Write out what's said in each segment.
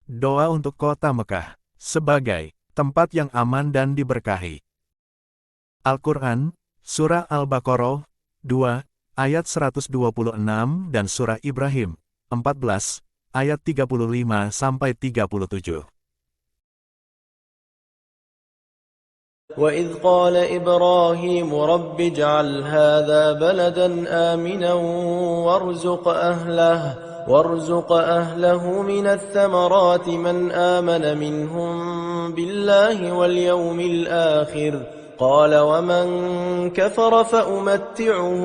Doa untuk kota Mekah, sebagai tempat yang aman dan diberkahi. Al-Quran, Surah Al-Baqarah, 2, ayat 126 dan Surah Ibrahim, 14, ayat 35-37. وَإِذْ قَالَ إِبْرَاهِيمُ رَبِّ اجْعَلْ هَذَا بَلَدًا آمِنًا وَارْزُقْ أَهْلَهُ مِنَ الثَّمَرَاتِ مَنْ آمَنَ مِنْهُمْ بِاللَّهِ وَالْيَوْمِ الْآخِرِ قَالَ وَمَنْ كَفَرَ فَأُمَتِّعُهُ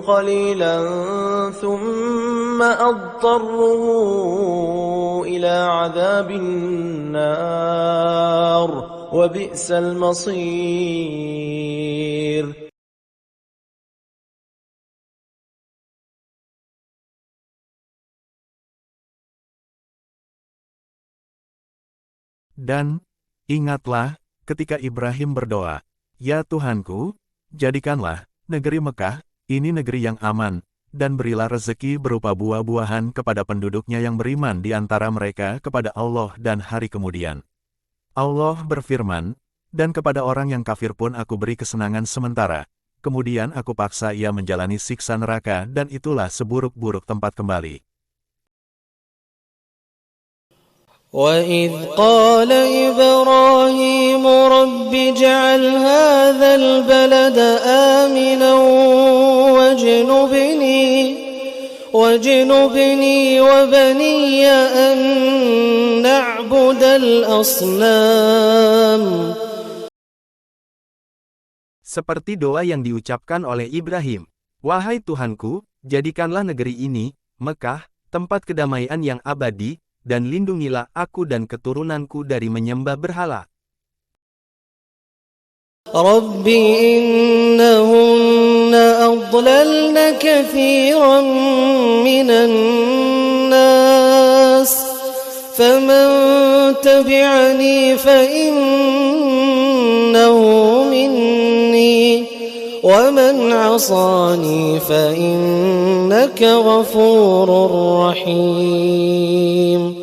قَلِيلًا ثُمَّ أَضْطَرُّهُ إِلَى عَذَابِ النَّارِ وَبِئْسَ الْمَصِيرُ. Dan, ingatlah, ketika Ibrahim berdoa, "Ya Tuhanku, jadikanlah negeri Mekah ini negeri yang aman, dan berilah rezeki berupa buah-buahan kepada penduduknya yang beriman di antara mereka kepada Allah dan hari kemudian." Allah berfirman, "Dan kepada orang yang kafir pun aku beri kesenangan sementara, kemudian aku paksa ia menjalani siksa neraka dan itulah seburuk-buruk tempat kembali." وَإِذْ قَالَ إِبْرَاهِيمُ رَبِّ اجْعَلْ هَذَا الْبَلَدَ آمِنًا وَاجْنُبْنِي وَبَنِيَّ أَن نَّعْبُدَ الْأَصْنَامَ. Seperti doa yang diucapkan oleh Ibrahim, "Wahai Tuhanku, jadikanlah negeri ini, Mekah, tempat kedamaian yang abadi, dan lindungilah aku dan keturunanku dari menyembah berhala." رَبِّ إِنَّهُنَّ أَضْلَلْنَ كَثِيرًا مِنَ النَّاسِ فَمَن تَبِعَنِي فَإِنَّهُ مِنِّي وَمَنْ عَصَانِي فَإِنَّكَ غَفُورٌ رَحِيمٌ.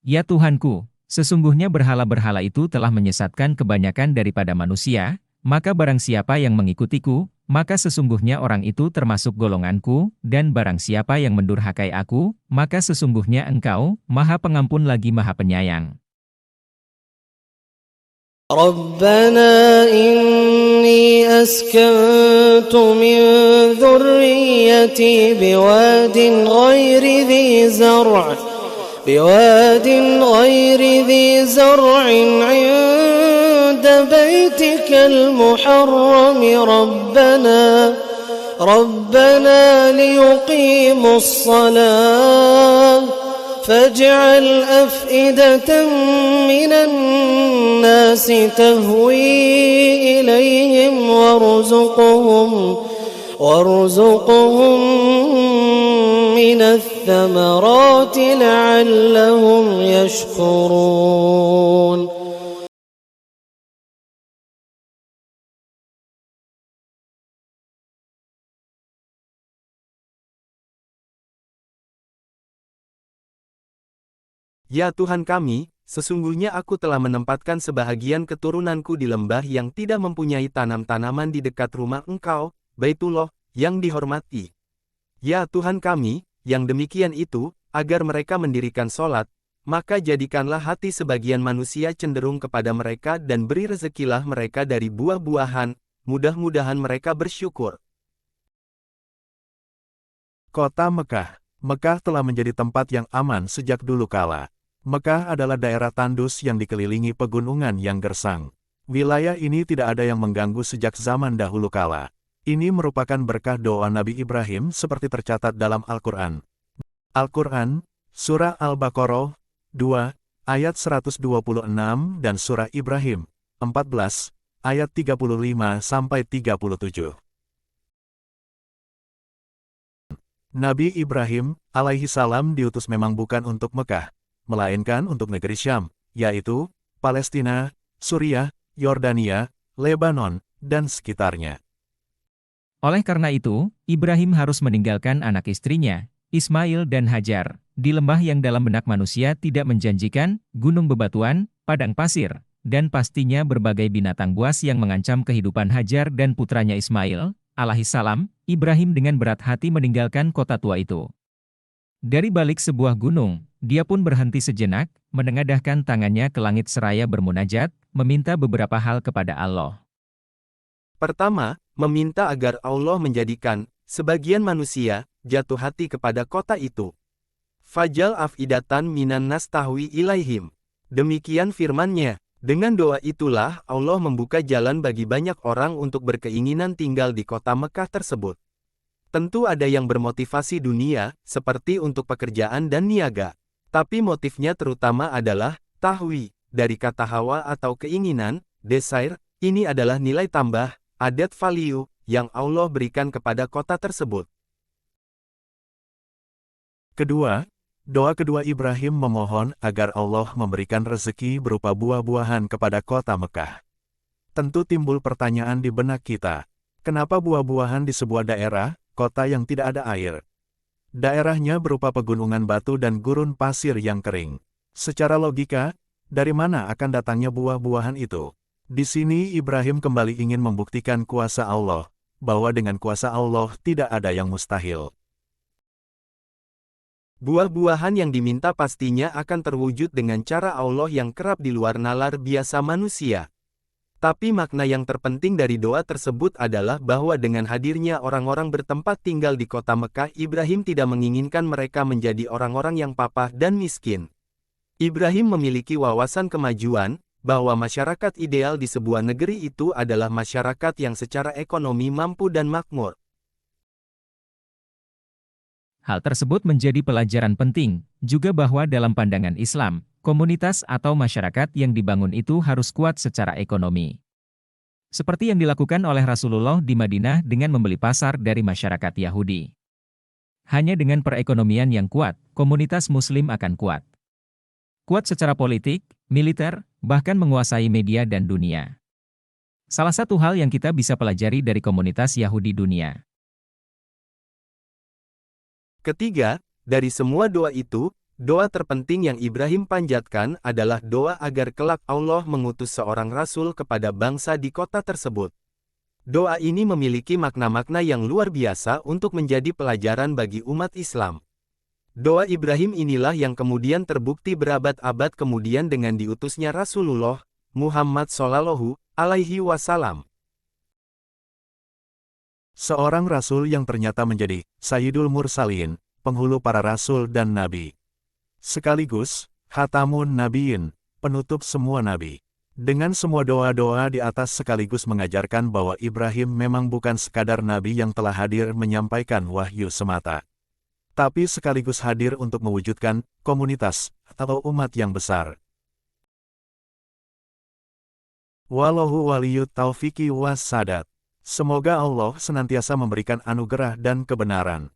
Ya Tuhanku, sesungguhnya berhala-berhala itu telah menyesatkan kebanyakan daripada manusia, maka barang siapa yang mengikutiku, maka sesungguhnya orang itu termasuk golonganku, dan barang siapa yang mendurhakai aku, maka sesungguhnya Engkau, Maha Pengampun lagi Maha Penyayang. رَبَّنَا إِنِّي أَسْكَنْتُ مِنْ ذُرِّيَّتِي بِوَادٍ غَيْرِ ذِي زَرْعٍ عِندَ بَيْتِكَ الْمُحَرَّمِ رَبَّنَا لِيُقِيمُوا الصَّلَاةَ فَاجْعَلْ أَفْئِدَةً مِنَ النَّاسِ تَهْوِي إِلَيْهِمْ وَارْزُقْهُم مِّنَ الثَّمَرَاتِ لَعَلَّهُمْ يَشْكُرُونَ. Ya Tuhan kami, sesungguhnya aku telah menempatkan sebahagian keturunanku di lembah yang tidak mempunyai tanam-tanaman di dekat rumah Engkau, Baitullah, yang dihormati. Ya Tuhan kami, yang demikian itu, agar mereka mendirikan sholat, maka jadikanlah hati sebagian manusia cenderung kepada mereka dan beri rezekilah mereka dari buah-buahan, mudah-mudahan mereka bersyukur. Kota Mekah. Mekah telah menjadi tempat yang aman sejak dulu kala. Mekah adalah daerah tandus yang dikelilingi pegunungan yang gersang. Wilayah ini tidak ada yang mengganggu sejak zaman dahulu kala. Ini merupakan berkah doa Nabi Ibrahim seperti tercatat dalam Al-Quran. Al-Quran, Surah Al-Baqarah, 2, ayat 126 dan Surah Ibrahim, 14, ayat 35-37. Nabi Ibrahim, alaihi salam diutus memang bukan untuk Mekah, melainkan untuk negeri Syam, yaitu Palestina, Suriah, Yordania, Lebanon, dan sekitarnya. Oleh karena itu, Ibrahim harus meninggalkan anak istrinya, Ismail dan Hajar, di lembah yang dalam benak manusia tidak menjanjikan, gunung bebatuan, padang pasir, dan pastinya berbagai binatang buas yang mengancam kehidupan Hajar dan putranya Ismail, alaihissalam. Ibrahim dengan berat hati meninggalkan kota tua itu. Dari balik sebuah gunung, dia pun berhenti sejenak, menengadahkan tangannya ke langit seraya bermunajat, meminta beberapa hal kepada Allah. Pertama, meminta agar Allah menjadikan sebagian manusia jatuh hati kepada kota itu. Fajal afidatan minan nas tahwi ilaihim. Demikian firman-Nya. Dengan doa itulah Allah membuka jalan bagi banyak orang untuk berkeinginan tinggal di kota Mekah tersebut. Tentu ada yang bermotivasi dunia, seperti untuk pekerjaan dan niaga. Tapi motifnya terutama adalah tahwi, dari kata hawa atau keinginan, desire. Ini adalah nilai tambah, added value, yang Allah berikan kepada kota tersebut. Kedua, doa kedua Ibrahim memohon agar Allah memberikan rezeki berupa buah-buahan kepada kota Mekah. Tentu timbul pertanyaan di benak kita, kenapa buah-buahan di sebuah daerah, kota yang tidak ada air? Daerahnya berupa pegunungan batu dan gurun pasir yang kering. Secara logika, dari mana akan datangnya buah-buahan itu? Di sini Ibrahim kembali ingin membuktikan kuasa Allah, bahwa dengan kuasa Allah tidak ada yang mustahil. Buah-buahan yang diminta pastinya akan terwujud dengan cara Allah yang kerap di luar nalar biasa manusia. Tapi makna yang terpenting dari doa tersebut adalah bahwa dengan hadirnya orang-orang bertempat tinggal di kota Mekah, Ibrahim tidak menginginkan mereka menjadi orang-orang yang papa dan miskin. Ibrahim memiliki wawasan kemajuan, bahwa masyarakat ideal di sebuah negeri itu adalah masyarakat yang secara ekonomi mampu dan makmur. Hal tersebut menjadi pelajaran penting, juga bahwa dalam pandangan Islam, komunitas atau masyarakat yang dibangun itu harus kuat secara ekonomi. Seperti yang dilakukan oleh Rasulullah di Madinah dengan membeli pasar dari masyarakat Yahudi. Hanya dengan perekonomian yang kuat, komunitas Muslim akan kuat. Kuat secara politik, militer, bahkan menguasai media dan dunia. Salah satu hal yang kita bisa pelajari dari komunitas Yahudi dunia. Ketiga, dari semua doa itu, doa terpenting yang Ibrahim panjatkan adalah doa agar kelak Allah mengutus seorang rasul kepada bangsa di kota tersebut. Doa ini memiliki makna-makna yang luar biasa untuk menjadi pelajaran bagi umat Islam. Doa Ibrahim inilah yang kemudian terbukti berabad-abad kemudian dengan diutusnya Rasulullah Muhammad Shallallahu Alaihi Wasallam. Seorang rasul yang ternyata menjadi Sayyidul Mursalin, penghulu para rasul dan nabi. Sekaligus, Khatamun Nabiyin, penutup semua nabi. Dengan semua doa-doa di atas sekaligus mengajarkan bahwa Ibrahim memang bukan sekadar nabi yang telah hadir menyampaikan wahyu semata. Tapi sekaligus hadir untuk mewujudkan komunitas atau umat yang besar. Wallahu waliyut taufiqi was sadat. Semoga Allah senantiasa memberikan anugerah dan kebenaran.